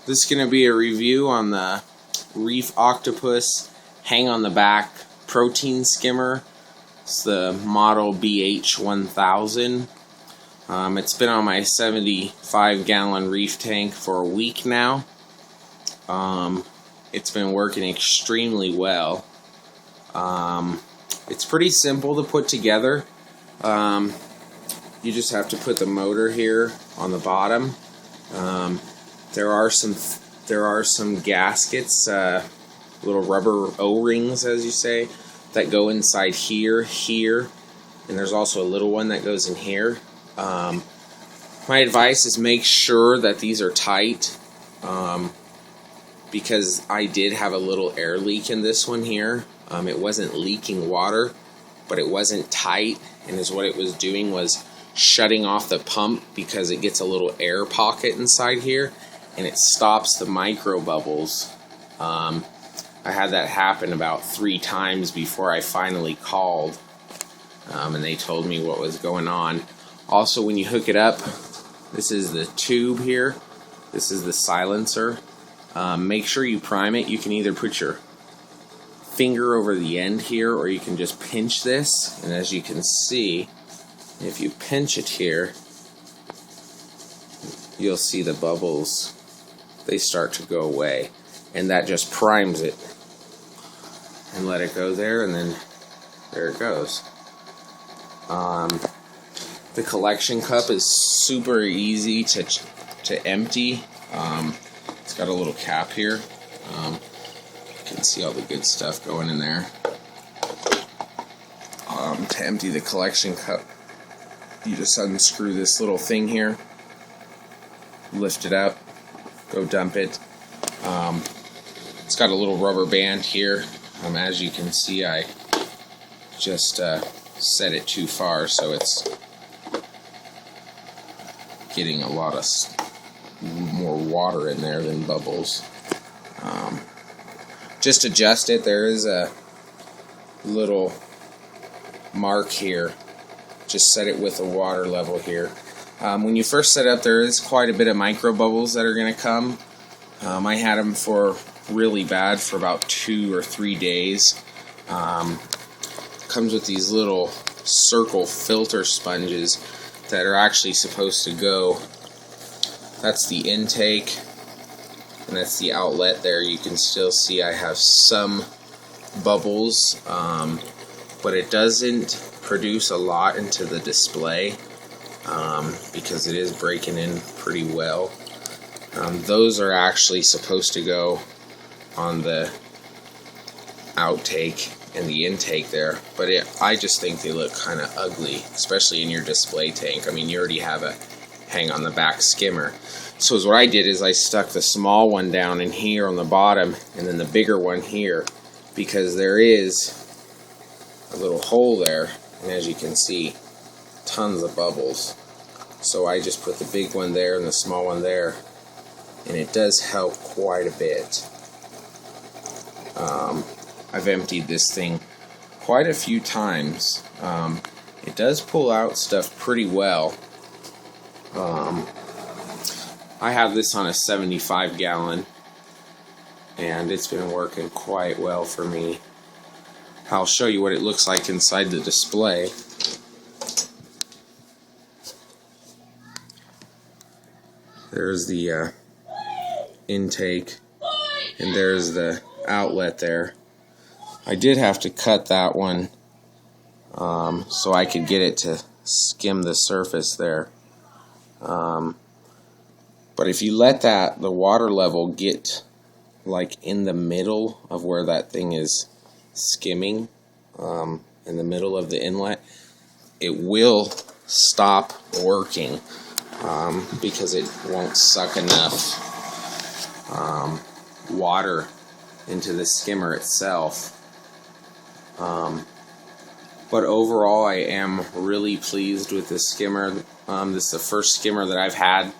This is going to be a review on the Reef Octopus hang on the back protein skimmer. It's the model BH-1000. It's been on my 75-gallon reef tank for a week now. It's been working extremely well. It's pretty simple to put together. You just have to put the motor here on the bottom. There are some gaskets, little rubber O-rings, as you say, that go inside here, and there's also a little one that goes in here. My advice is make sure that these are tight, because I did have a little air leak in this one here. It wasn't leaking water, but it wasn't tight, and what it was doing was shutting off the pump because it gets a little air pocket inside here, and it stops the micro bubbles. I had that happen about 3 times before I finally called, and they told me what was going on. Also, when you hook it up, this is the tube here. This is the silencer. Make sure you prime it. You can either put your finger over the end here, or you can just pinch this, and as you can see, if you pinch it here, you'll see the bubbles, they start to go away, and that just primes it. And let it go there, and then there it goes. The collection cup is super easy to empty. It's got a little cap here. You can see all the good stuff going in there. To empty the collection cup, you just unscrew this little thing here, lift it up, go dump it. It's got a little rubber band here. As you can see, I just set it too far, so it's getting a lot of more water in there than bubbles. Just adjust it. There is a little mark here. Just set it with the water level here. When you first set up, there is quite a bit of micro bubbles that are going to come. I had them for really bad for about 2 or 3 days. Comes with these little circle filter sponges that are actually supposed to go. That's the intake, and that's the outlet there. You can still see I have some bubbles, but it doesn't produce a lot into the display, because it is breaking in pretty well. Those are actually supposed to go on the outtake and the intake there, but I just think they look kind of ugly, especially in your display tank. I mean, you already have a hang on the back skimmer. So what I did is I stuck the small one down in here on the bottom, and then the bigger one here, because there is a little hole there, and as you can see, tons of bubbles. So I just put the big one there and the small one there, and it does help quite a bit. I've emptied this thing quite a few times. It does pull out stuff pretty well. I have this on a 75-gallon, and it's been working quite well for me. I'll show you what it looks like inside the display. There's the intake, and there's the outlet there. I did have to cut that one so I could get it to skim the surface there. But if you let the water level get like in the middle of where that thing is skimming, in the middle of the inlet, it will stop working, because it won't suck enough water into the skimmer itself. But overall, I am really pleased with this skimmer. This is the first skimmer that I've had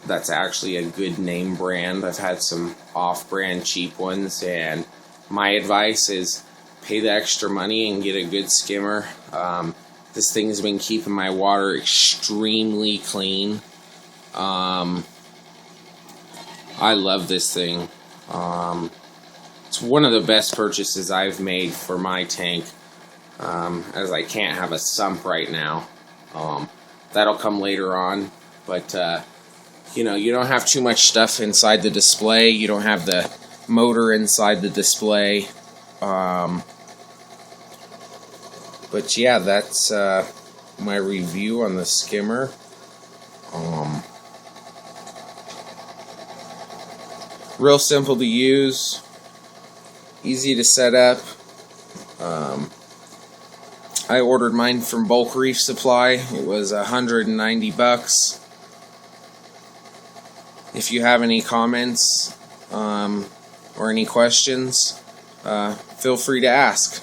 that's actually a good name brand. I've had some off-brand cheap ones, and my advice is pay the extra money and get a good skimmer. This thing's been keeping my water extremely clean. I love this thing. It's one of the best purchases I've made for my tank, as I can't have a sump right now. That'll come later on, but you know, you don't have too much stuff inside the display. You don't have the motor inside the display. But yeah, that's my review on the Skimmer. Real simple to use, easy to set up. I ordered mine from Bulk Reef Supply. It was $190. If you have any comments or any questions, feel free to ask.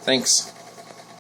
Thanks.